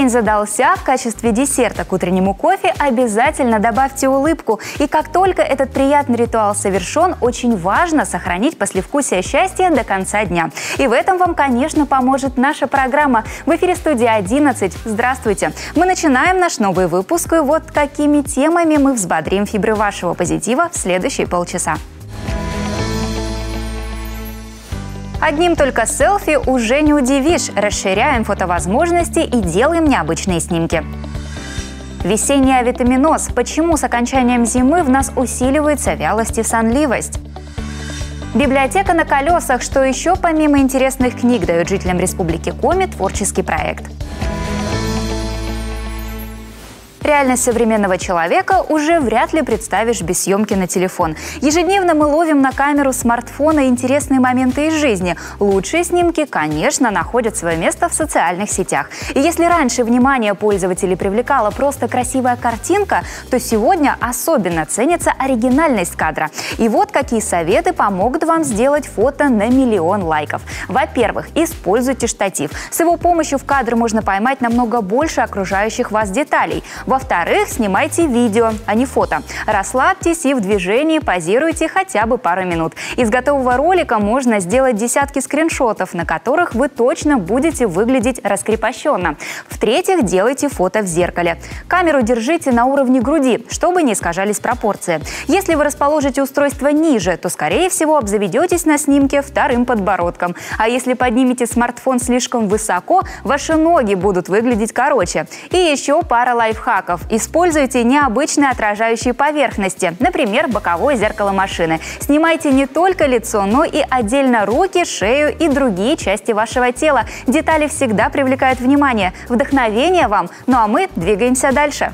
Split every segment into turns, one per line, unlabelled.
День задался, в качестве десерта к утреннему кофе обязательно добавьте улыбку. И как только этот приятный ритуал совершен, очень важно сохранить послевкусие счастья до конца дня. И в этом вам, конечно, поможет наша программа. В эфире «Студия 11». Здравствуйте! Мы начинаем наш новый выпуск, и вот какими темами мы взбодрим фибры вашего позитива в следующие полчаса. Одним только селфи уже не удивишь. Расширяем фотовозможности и делаем необычные снимки. Весенний авитаминоз. Почему с окончанием зимы в нас усиливается вялость и сонливость? Библиотека на колесах. Что еще помимо интересных книг дает жителям Республики Коми творческий проект? Реальность современного человека уже вряд ли представишь без съемки на телефон. Ежедневно мы ловим на камеру смартфона интересные моменты из жизни. Лучшие снимки, конечно, находят свое место в социальных сетях. И если раньше внимание пользователей привлекала просто красивая картинка, то сегодня особенно ценится оригинальность кадра. И вот какие советы помогут вам сделать фото на 1 миллион лайков. Во-первых, используйте штатив. С его помощью в кадр можно поймать намного больше окружающих вас деталей. Во-вторых, снимайте видео, а не фото. Расслабьтесь и в движении позируйте хотя бы пару минут. Из готового ролика можно сделать десятки скриншотов, на которых вы точно будете выглядеть раскрепощенно. В-третьих, делайте фото в зеркале. Камеру держите на уровне груди, чтобы не искажались пропорции. Если вы расположите устройство ниже, то, скорее всего, обзаведетесь на снимке вторым подбородком. А если поднимете смартфон слишком высоко, ваши ноги будут выглядеть короче. И еще пара лайфхаков. Используйте необычные отражающие поверхности, например, боковое зеркало машины. Снимайте не только лицо, но и отдельно руки, шею и другие части вашего тела. Детали всегда привлекают внимание. Вдохновение вам! Ну а мы двигаемся дальше.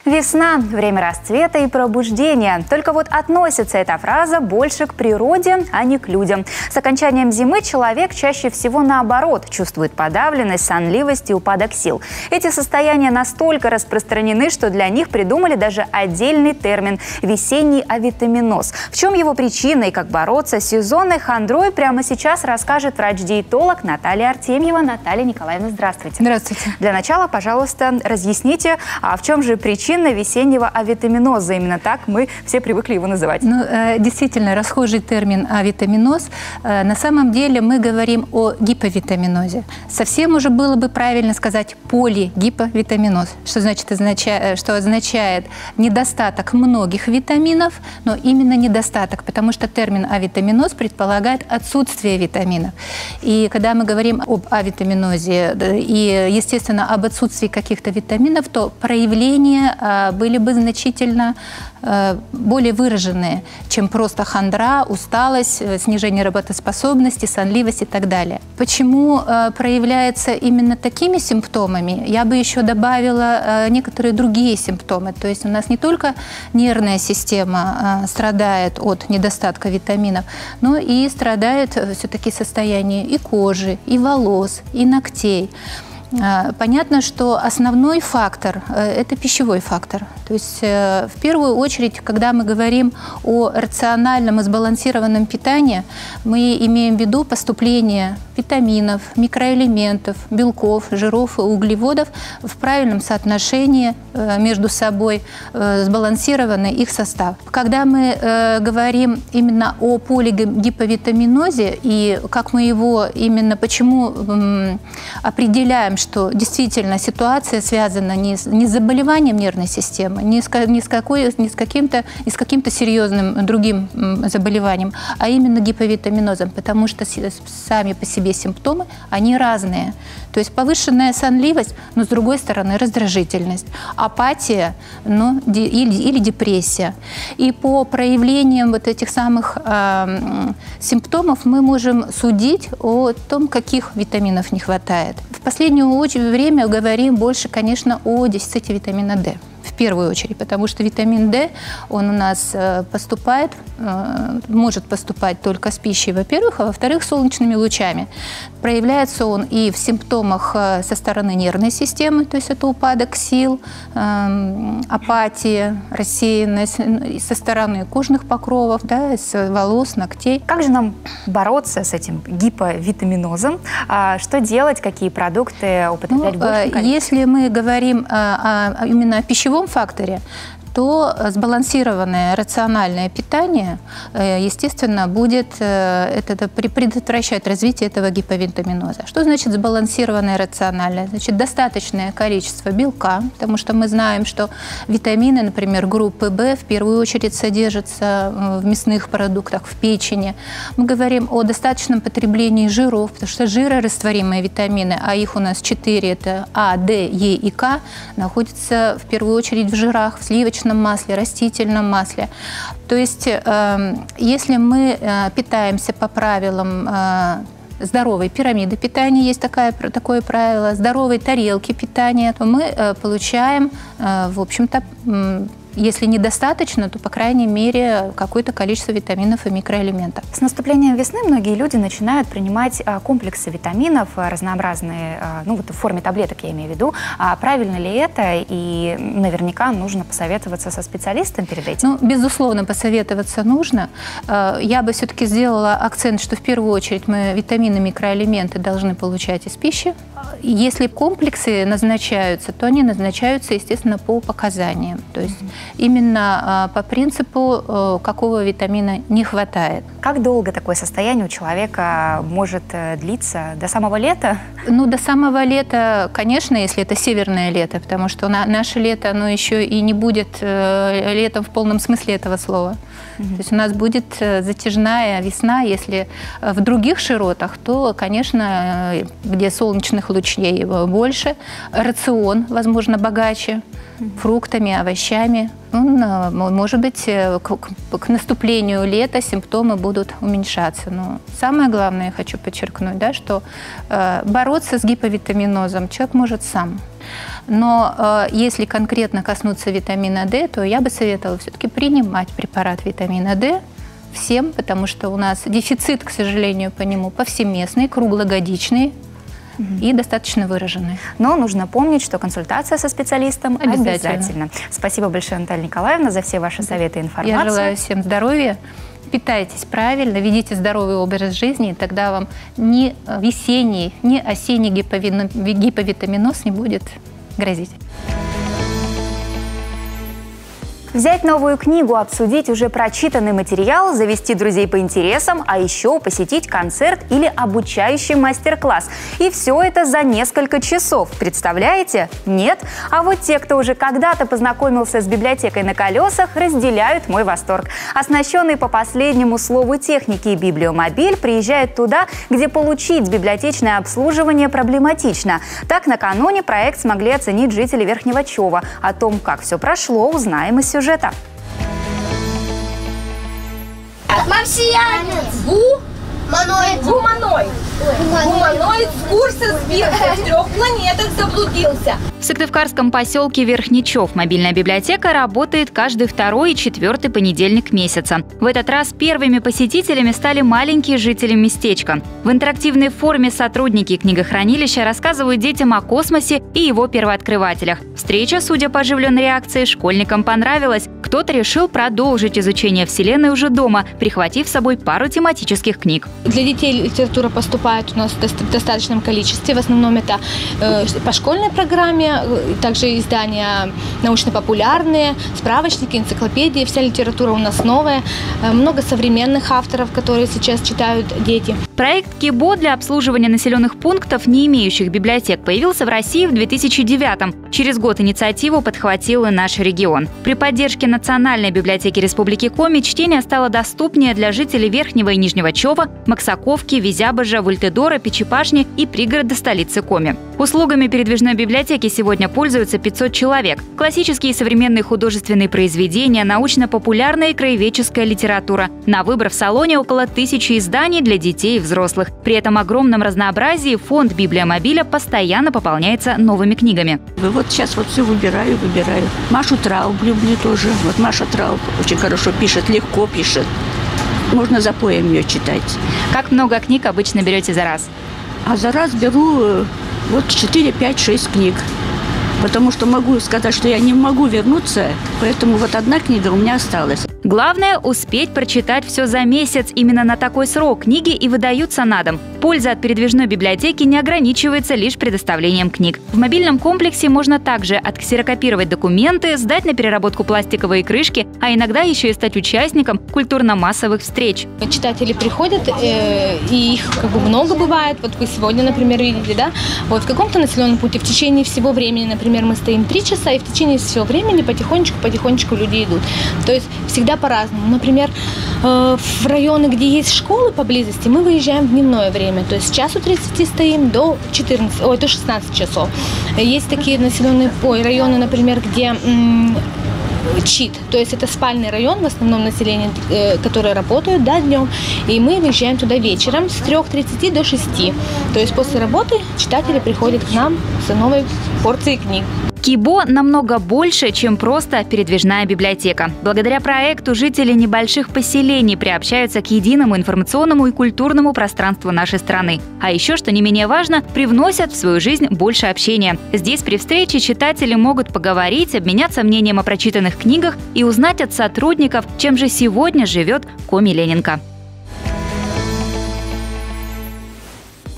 Весна – время расцвета и пробуждения. Только вот относится эта фраза больше к природе, а не к людям. С окончанием зимы человек чаще всего наоборот чувствует подавленность, сонливость и упадок сил. Эти состояния настолько распространены, что для них придумали даже отдельный термин – весенний авитаминоз. В чем его причина и как бороться с сезонной хандрой, прямо сейчас расскажет врач-диетолог Наталья Артемьева. Наталья Николаевна, здравствуйте.
Здравствуйте.
Для начала, пожалуйста, разъясните, в чем же причина весеннего авитаминоза. Именно так мы все привыкли его называть.
Ну, действительно, расхожий термин авитаминоз. На самом деле мы говорим о гиповитаминозе. Совсем уже было бы правильно сказать полигиповитаминоз, что означает недостаток многих витаминов, но именно недостаток, потому что термин авитаминоз предполагает отсутствие витаминов. И когда мы говорим об авитаминозе и, естественно, об отсутствии каких-то витаминов, то проявления были бы значительно более выраженные, чем просто хандра, усталость, снижение работоспособности, сонливость и так далее. Почему проявляется именно такими симптомами? Я бы еще добавила некоторые другие симптомы. То есть у нас не только нервная система страдает от недостатка витаминов, но и страдает все-таки состояние и кожи, и волос, и ногтей. Понятно, что основной фактор – это пищевой фактор. То есть в первую очередь, когда мы говорим о рациональном и сбалансированном питании, мы имеем в виду поступление витаминов, микроэлементов, белков, жиров и углеводов в правильном соотношении между собой, сбалансированный их состав. Когда мы говорим именно о полигиповитаминозе и как мы его именно, почему определяем, что действительно ситуация связана не с заболеванием нервной системы, не с каким-то серьезным другим заболеванием, а именно гиповитаминозом, потому что сами по себе симптомы, они разные. То есть повышенная сонливость, но с другой стороны раздражительность, апатия, или депрессия. И по проявлениям вот этих самых симптомов мы можем судить о том, каких витаминов не хватает. В последнее время говорим больше, конечно, о дефиците витамина D. В первую очередь, потому что витамин D, он у нас поступает, может поступать только с пищей, во-первых, а во-вторых, солнечными лучами. Проявляется он и в симптомах со стороны нервной системы, то есть это упадок сил, апатия, рассеянность, со стороны кожных покровов, да, с волос, ногтей.
Как же нам бороться с этим гиповитаминозом? Что делать, какие продукты употреблять в большем количестве?
Если мы говорим именно о пищевом факторе, то сбалансированное рациональное питание, естественно, будет предотвращать развитие этого гиповитаминоза. Что значит сбалансированное рациональное? Значит, достаточное количество белка, потому что мы знаем, что витамины, например, группы В, в первую очередь содержатся в мясных продуктах, в печени. Мы говорим о достаточном потреблении жиров, потому что жирорастворимые витамины, а их у нас 4, это А, Д, Е и К, находятся в первую очередь в жирах, в сливочном масле, растительном масле. То есть, если мы питаемся по правилам здоровой пирамиды питания, есть такое правило, здоровой тарелки питания, то мы получаем, в общем-то, если недостаточно, то, по крайней мере, какое-то количество витаминов и микроэлементов.
С наступлением весны многие люди начинают принимать комплексы витаминов разнообразные, ну вот в форме таблеток я имею в виду. Правильно ли это? И наверняка нужно посоветоваться со специалистом перед этим?
Ну, безусловно, посоветоваться нужно. Я бы все-таки сделала акцент, что в первую очередь мы витамины, микроэлементы должны получать из пищи. Если комплексы назначаются, то они назначаются, естественно, по показаниям. То есть именно по принципу, какого витамина не хватает.
Как долго такое состояние у человека может длиться? До самого лета?
Ну, до самого лета, конечно, если это северное лето, потому что наше лето, оно еще и не будет летом в полном смысле этого слова. То есть у нас будет затяжная весна. Если в других широтах, то, конечно, где солнечных лучей больше, рацион, возможно, богаче, фруктами, овощами. Может быть, к наступлению лета симптомы будут уменьшаться. Но самое главное, я хочу подчеркнуть, да, что бороться с гиповитаминозом человек может сам. Но если конкретно коснуться витамина D, то я бы советовала все-таки принимать препарат витамина D всем, потому что у нас дефицит, к сожалению, по нему повсеместный, круглогодичный и достаточно выраженный.
Но нужно помнить, что консультация со специалистом обязательно. Спасибо большое, Наталья Николаевна, за все ваши советы и информацию.
Я желаю всем здоровья. Питайтесь правильно, ведите здоровый образ жизни, и тогда вам ни весенний, ни осенний гиповитаминоз не будет грозить.
Взять новую книгу, обсудить уже прочитанный материал, завести друзей по интересам, а еще посетить концерт или обучающий мастер-класс. И все это за несколько часов. Представляете? Нет? А вот те, кто уже когда-то познакомился с библиотекой на колесах, разделяют мой восторг. Оснащенный по последнему слову техники Библиомобиль приезжает туда, где получить библиотечное обслуживание проблематично. Так, накануне проект смогли оценить жители Верхнего Чова. О том, как все прошло, узнаем из сюжета.
Марсианец. Гуманоид. Гуманоид с курса сбился, в 3 планетах заблудился.
В сыктывкарском поселке Верхний Чов мобильная библиотека работает каждый 2-й и 4-й понедельник месяца. В этот раз первыми посетителями стали маленькие жители местечка. В интерактивной форме сотрудники книгохранилища рассказывают детям о космосе и его первооткрывателях. Встреча, судя по оживленной реакции, школьникам понравилась. Кто-то решил продолжить изучение Вселенной уже дома, прихватив с собой пару тематических книг.
Для детей литература поступает у нас в достаточном количестве. В основном это по школьной программе, также издания научно-популярные, справочники, энциклопедии. Вся литература у нас новая. Много современных авторов, которые сейчас читают дети.
Проект КИБО для обслуживания населенных пунктов, не имеющих библиотек, появился в России в 2009-м. Через год инициативу подхватил и наш регион. При поддержке Национальной библиотеки Республики Коми чтение стало доступнее для жителей Верхнего и Нижнего Чова, Максаковки, Визябожа, Пультедора, Пичипашни и пригорода столицы Коми. Услугами передвижной библиотеки сегодня пользуются 500 человек. Классические и современные художественные произведения, научно-популярная и краеведческая литература. На выбор в салоне около 1000 изданий для детей и взрослых. При этом огромном разнообразии фонд библиомобиля постоянно пополняется новыми книгами.
Вот сейчас вот все выбираю. Машу Трауб люблю тоже. Вот Маша Трауб очень хорошо пишет, легко пишет. Можно за поем ее читать.
Как много книг обычно берете за раз?
А за раз беру вот 4, 5, 6 книг. Потому что могу сказать, что я не могу вернуться, поэтому вот одна книга у меня осталась.
Главное – успеть прочитать все за месяц. Именно на такой срок книги и выдаются на дом. Польза от передвижной библиотеки не ограничивается лишь предоставлением книг. В мобильном комплексе можно также отксерокопировать документы, сдать на переработку пластиковые крышки, а иногда еще и стать участником культурно-массовых встреч.
Читатели приходят, и их как бы много бывает. Вот вы сегодня, например, видите, да? Вот в каком-то населенном пункте в течение всего времени, например, мы стоим 3 часа, и в течение всего времени потихонечку люди идут. То есть всегда по-разному. Например, в районы, где есть школы поблизости, мы выезжаем в дневное время. То есть с 1:30 стоим до 16 часов. Есть такие населенные районы, например, где ЧИТ, то есть это спальный район, в основном население, которое работают днем, и мы выезжаем туда вечером с 3:30 до 6. То есть после работы читатели приходят к нам с новой порцией книг.
КИБО намного больше, чем просто передвижная библиотека. Благодаря проекту жители небольших поселений приобщаются к единому информационному и культурному пространству нашей страны. А еще, что не менее важно, привносят в свою жизнь больше общения. Здесь при встрече читатели могут поговорить, обменяться мнением о прочитанных книгах и узнать от сотрудников, чем же сегодня живет Коми-Ленинка.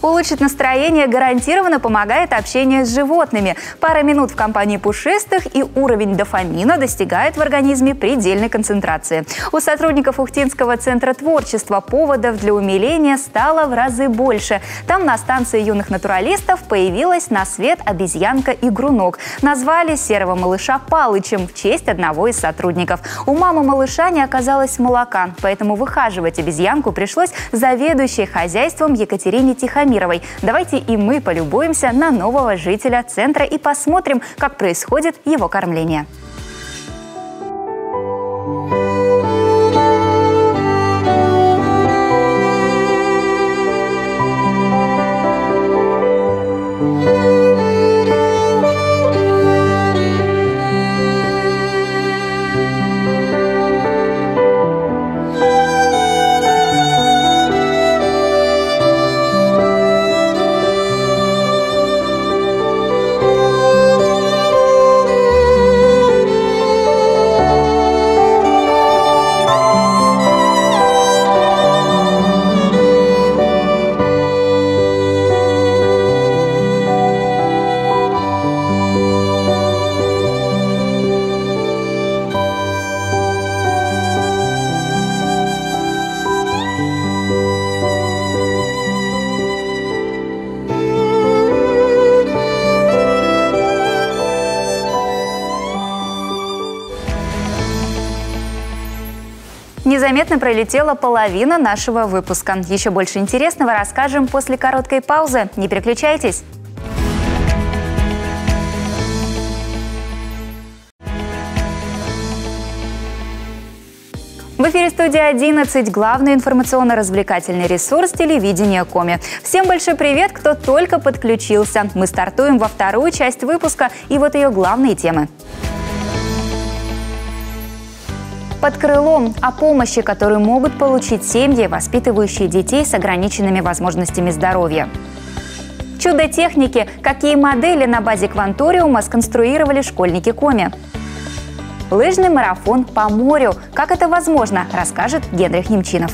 Улучшить настроение гарантированно помогает общение с животными. Пара минут в компании пушистых, и уровень дофамина достигает в организме предельной концентрации. У сотрудников Ухтинского центра творчества поводов для умиления стало в разы больше. Там на станции юных натуралистов появилась на свет обезьянка-игрунок. Назвали серого малыша Палычем в честь одного из сотрудников. У мамы малыша не оказалось молока, поэтому выхаживать обезьянку пришлось заведующей хозяйством Екатерине Тихомировой. Давайте и мы полюбуемся на нового жителя центра и посмотрим, как происходит его кормление. Незаметно пролетела половина нашего выпуска. Еще больше интересного расскажем после короткой паузы. Не переключайтесь. В эфире «Студия 11», главный информационно-развлекательный ресурс телевидения Коми. Всем большой привет, кто только подключился. Мы стартуем во вторую часть выпуска, и вот ее главные темы. Под крылом о помощи, которую могут получить семьи, воспитывающие детей с ограниченными возможностями здоровья. Чудо техники. Какие модели на базе Кванториума сконструировали школьники Коми. Лыжный марафон по морю. Как это возможно, расскажет Генрих Немчинов.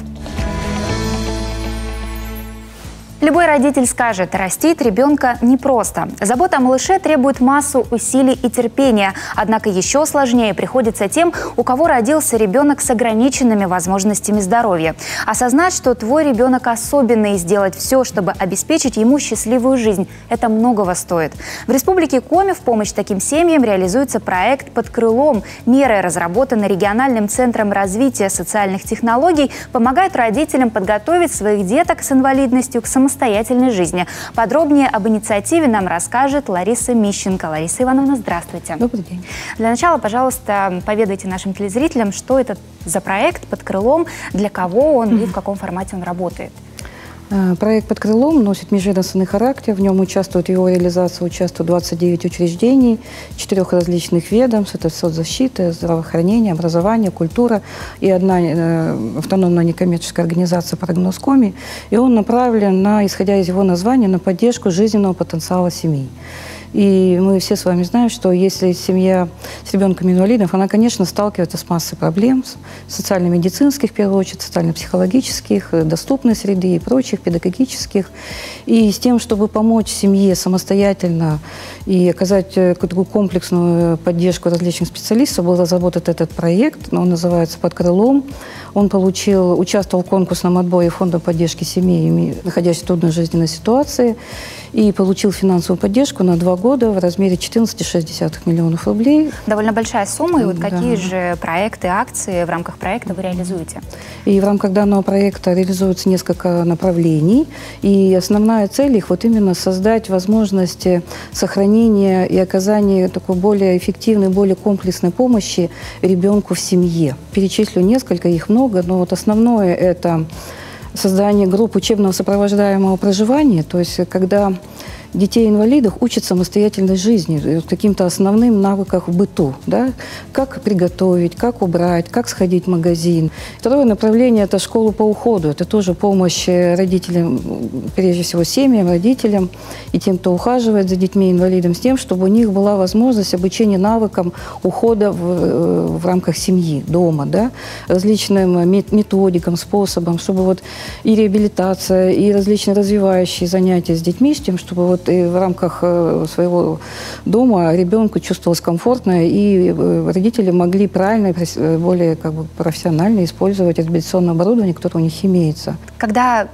Любой родитель скажет, растить ребенка непросто. Забота о малыше требует массу усилий и терпения. Однако еще сложнее приходится тем, у кого родился ребенок с ограниченными возможностями здоровья. Осознать, что твой ребенок особенный, и сделать все, чтобы обеспечить ему счастливую жизнь – это многого стоит. В Республике Коми в помощь таким семьям реализуется проект «Под крылом». Меры, разработанные региональным центром развития социальных технологий, помогают родителям подготовить своих деток с инвалидностью к самостоятельности
самостоятельной жизни. Подробнее об инициативе нам расскажет Лариса Мищенко. Лариса Ивановна, здравствуйте.
Добрый день.
Для начала, пожалуйста, поведайте нашим телезрителям, что это за проект «Под крылом», для кого он и в каком формате он работает.
Проект «Под крылом» носит межведомственный характер. В нем участвуют, в его реализации участвуют 29 учреждений, 4 различных ведомств. Это соцзащита, здравоохранение, образование, культура и одна автономная некоммерческая организация «Прогноз Коми». И он направлен, исходя из его названия, на поддержку жизненного потенциала семьи. И мы все с вами знаем, что если семья с ребенком-инвалидом, она, конечно, сталкивается с массой проблем, социально-медицинских, в первую очередь, социально-психологических, доступной среды и прочих, педагогических. И с тем, чтобы помочь семье самостоятельно и оказать такую комплексную поддержку различных специалистов, был разработан этот проект, он называется «Под крылом». Он участвовал в конкурсном отборе Фонда поддержки семей, находящихся в трудной жизненной ситуации, и получил финансовую поддержку на 2 года в размере 14,6 миллионов рублей.
Довольно большая сумма. И вот какие же проекты, акции в рамках проекта вы реализуете?
И в рамках данного проекта реализуется несколько направлений. И основная цель их вот именно создать возможности сохранения и оказания такой более эффективной, более комплексной помощи ребенку в семье. Перечислю несколько, их много, но вот основное – это создание групп учебного сопровождаемого проживания, то есть когда детей-инвалидов учат самостоятельной жизни, каким-то основным навыкам в быту, да? Как приготовить, как убрать, как сходить в магазин. Второе направление – это школа по уходу. Это тоже помощь родителям, прежде всего семьям, родителям и тем, кто ухаживает за детьми-инвалидом, с тем, чтобы у них была возможность обучения навыкам ухода в рамках семьи, дома, да? Различным методикам, способам, чтобы вот и реабилитация, и различные развивающие занятия с детьми, с тем, чтобы вот и в рамках своего дома ребенку чувствовалось комфортно, и родители могли правильно, более профессионально использовать реабилитационное оборудование, которое у них имеется.
Когда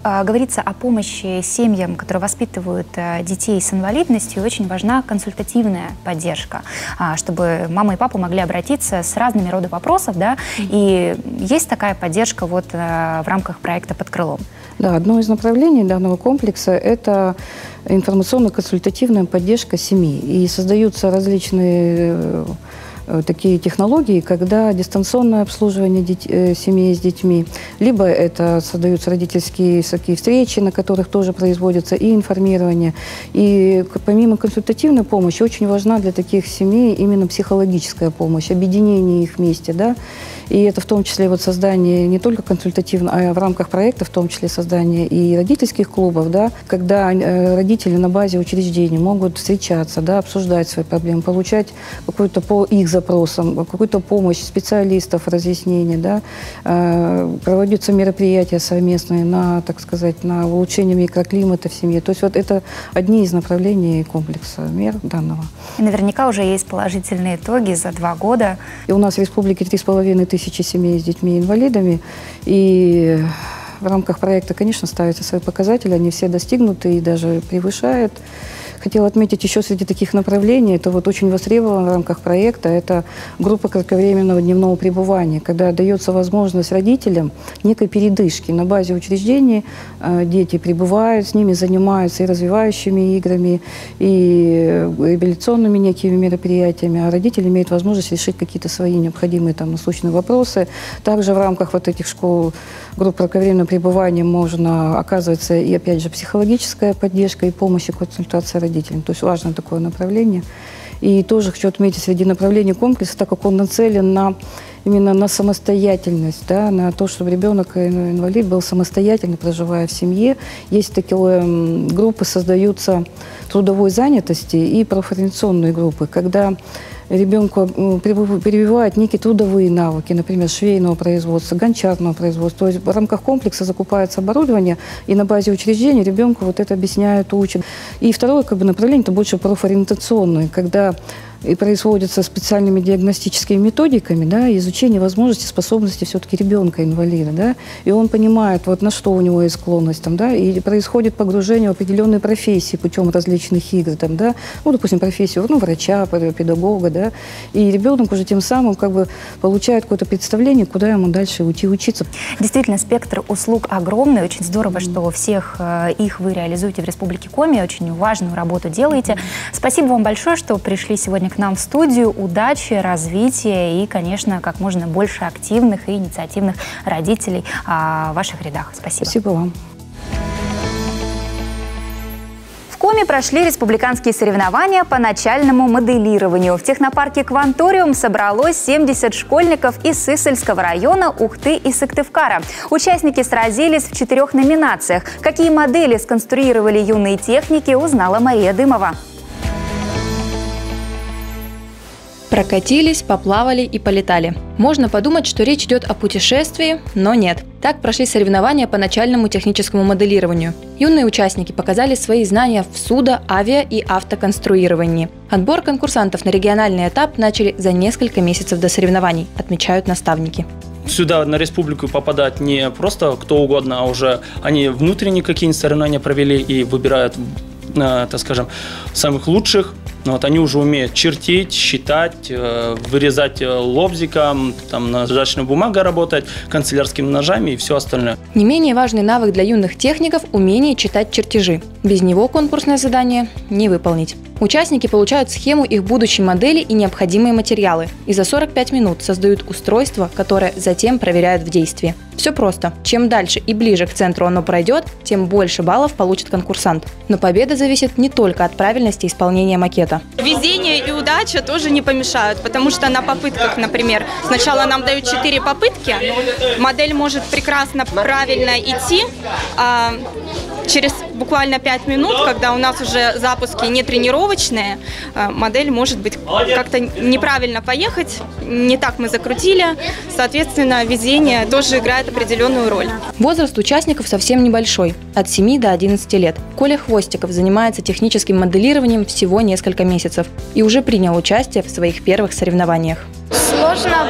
говорится о помощи семьям, которые воспитывают детей с инвалидностью, очень важна консультативная поддержка, чтобы мама и папа могли обратиться с разными родами вопросов, да, и есть такая поддержка вот в рамках проекта «Под крылом».
Да, одно из направлений данного комплекса – это информационно-консультативная поддержка семьи. И создаются различные такие технологии, когда дистанционное обслуживание семей с детьми, либо это создаются родительские такие встречи, на которых тоже производится и информирование. И помимо консультативной помощи, очень важна для таких семей именно психологическая помощь, объединение их вместе, да. И это в том числе вот создание не только консультативно, а в рамках проекта, в том числе создание и родительских клубов, да, когда родители на базе учреждений могут встречаться, да, обсуждать свои проблемы, получать какую-то по их запросам, какую-то помощь специалистов, разъяснения, да, проводятся мероприятия совместные на, так сказать, на улучшение микроклимата в семье. То есть вот это одни из направлений комплекса мер данного.
И наверняка уже есть положительные итоги за 2 года.
И у нас в республике 3500 семей с детьми-инвалидами, и в рамках проекта, конечно, ставятся свои показатели, они все достигнуты и даже превышают. Хотела отметить еще среди таких направлений, это вот очень востребовано в рамках проекта, это группа кратковременного дневного пребывания, когда дается возможность родителям некой передышки. На базе учреждений дети пребывают, с ними занимаются и развивающими играми, и реабилитационными некими мероприятиями, а родители имеют возможность решить какие-то свои необходимые там насущные вопросы. Также в рамках вот этих школ групп кратковременного пребывания можно, оказывается, и опять же психологическая поддержка и помощь и консультация родителям. То есть важно такое направление. И тоже хочу отметить среди направлений комплекса, так как он нацелен именно на самостоятельность, да, на то, чтобы ребенок-инвалид был самостоятельно, проживая в семье. Есть такие группы, создаются трудовой занятости и профориентационные группы, когда ребенку прививают некие трудовые навыки, например, швейного производства, гончарного производства. То есть в рамках комплекса закупается оборудование, и на базе учреждения ребенку вот это объясняют, учат. И второе направление – это больше профориентационное, когда и производится специальными диагностическими методиками, да, изучение возможностей, способностей все-таки ребенка-инвалида, да, и он понимает, вот на что у него есть склонность, там, да, и происходит погружение в определенные профессии путем различных игр, там, да, ну, допустим, профессию, ну, врача, педагога, да, и ребенок уже тем самым как бы получает какое-то представление, куда ему дальше уйти учиться.
Действительно, спектр услуг огромный, очень здорово, что всех их вы реализуете в Республике Коми, очень важную работу делаете. Спасибо вам большое, что пришли сегодня к нам в студию. Удачи, развития и, конечно, как можно больше активных и инициативных родителей в ваших рядах. Спасибо.
Спасибо вам.
В Коми прошли республиканские соревнования по начальному моделированию. В технопарке «Кванториум» собралось 70 школьников из Сысольского района, Ухты и Сыктывкара. Участники сразились в 4 номинациях. Какие модели сконструировали юные техники, узнала Мария Дымова.
Прокатились, поплавали и полетали. Можно подумать, что речь идет о путешествии, но нет. Так прошли соревнования по начальному техническому моделированию. Юные участники показали свои знания в судо-, авиа- и автоконструировании. Отбор конкурсантов на региональный этап начали за несколько месяцев до соревнований, отмечают наставники.
Сюда на республику попадать не просто кто угодно, а уже они внутренние какие-нибудь соревнования провели и выбирают, так скажем, самых лучших. Вот, они уже умеют чертить, считать, вырезать лобзиком, там, наждачной бумагой работать, канцелярскими ножами и все остальное.
Не менее важный навык для юных техников – умение читать чертежи. Без него конкурсное задание не выполнить. Участники получают схему их будущей модели и необходимые материалы. И за 45 минут создают устройство, которое затем проверяют в действии. Все просто. Чем дальше и ближе к центру оно пройдет, тем больше баллов получит конкурсант. Но победа зависит не только от правильности исполнения макета.
Везение и удача тоже не помешают, потому что на попытках, например, сначала нам дают 4 попытки, модель может прекрасно, правильно идти, а через буквально 5 минут, когда у нас уже запуски не тренировочные, модель может быть как-то неправильно поехать, не так мы закрутили, соответственно, везение тоже играет определенную роль.
Возраст участников совсем небольшой – от 7 до 11 лет. Коля Хвостиков занимается техническим моделированием всего несколько месяцев и уже принял участие в своих первых соревнованиях.
Сложно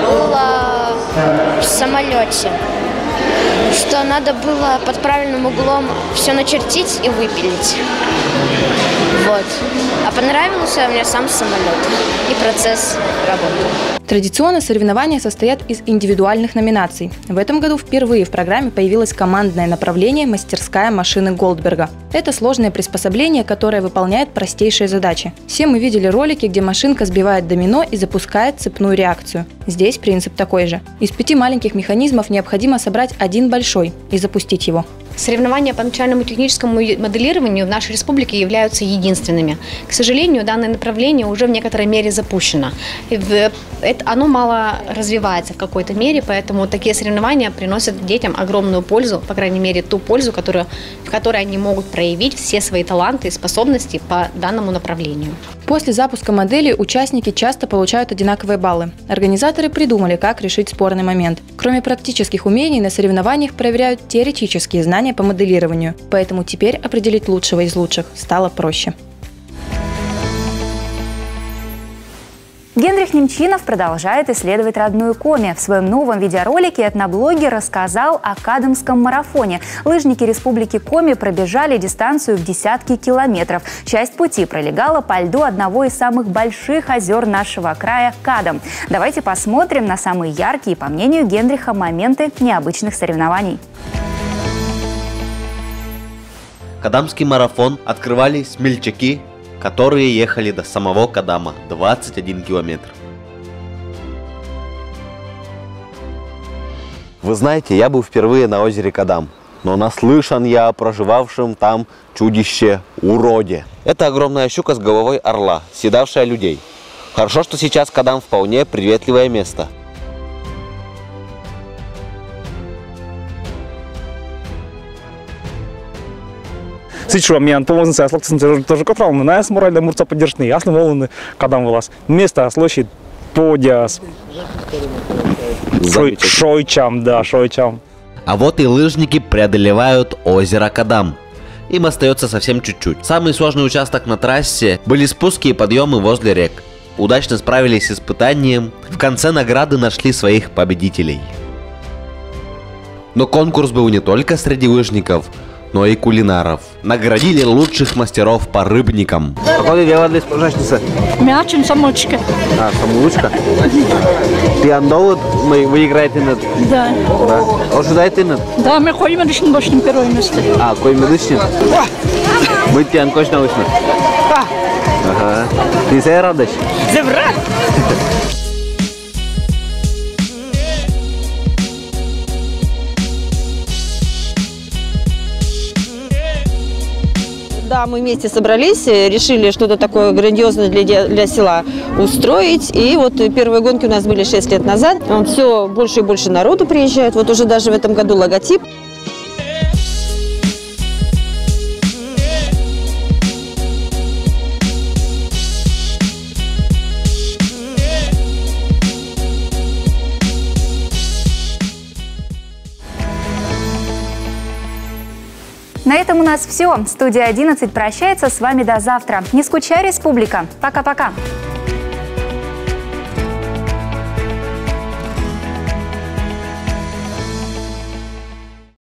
было в самолете, что надо было под правильным углом все начертить и выпилить. Вот. А понравился мне сам самолет и процесс работы.
Традиционно соревнования состоят из индивидуальных номинаций. В этом году впервые в программе появилось командное направление «Мастерская машины Голдберга». Это сложное приспособление, которое выполняет простейшие задачи. Все мы видели ролики, где машинка сбивает домино и запускает цепную реакцию. Здесь принцип такой же. Из 5 маленьких механизмов необходимо собрать один большой и запустить его.
Соревнования по начальному техническому моделированию в нашей республике являются единственными. К сожалению, данное направление уже в некоторой мере запущено. Оно мало развивается в какой-то мере, поэтому такие соревнования приносят детям огромную пользу, по крайней мере, ту пользу, в которой они могут проявить все свои таланты и способности по данному направлению.
После запуска модели участники часто получают одинаковые баллы. Организаторы придумали, как решить спорный момент. Кроме практических умений, на соревнованиях проверяют теоретические знания по моделированию, поэтому теперь определить лучшего из лучших стало проще.
Генрих Немчинов продолжает исследовать родную Коми. В своем новом видеоролике этноблогер рассказал о Кадамском марафоне. Лыжники Республики Коми пробежали дистанцию в десятки километров. Часть пути пролегала по льду одного из самых больших озер нашего края – Кадам. Давайте посмотрим на самые яркие, по мнению Генриха, моменты необычных соревнований.
Кадамский марафон открывали смельчаки, которые ехали до самого Кадама, 21 километр. Вы знаете, я был впервые на озере Кадам, но наслышан я о проживавшем там чудище-уроде. Это огромная щука с головой орла, съедавшая людей. Хорошо, что сейчас Кадам вполне приветливое место.
Сейчас мен томозын саяслыктын тоже котырал, на моральда мурца поддержны, ясно волны, Кадам влас. Место, площадь, подиас. Шойчам, да, Шойчам.
А вот и лыжники преодолевают озеро Кадам. Им остается совсем чуть-чуть. Самый сложный участок на трассе были спуски и подъемы возле рек. Удачно справились с испытанием. В конце награды нашли своих победителей. Но конкурс был не только среди лыжников, но и кулинаров. Наградили лучших мастеров по рыбникам. Какое делали спожачница?
Мячем самочка.
А, самолучка? Ты андол, вы играете на...
Да.
А что дайте на?
Да, мы ходим на башнем первое место.
А, кой медичный? Вы тебе анкоч научно? Ага. Ты се радаш?
Заврат!
Да, мы вместе собрались, решили что-то такое грандиозное для села устроить. И вот первые гонки у нас были 6 лет назад. Все больше и больше народу приезжает. Вот уже даже в этом году логотип.
На этом у нас все. Студия 11 прощается с вами до завтра. Не скучай, республика. Пока-пока.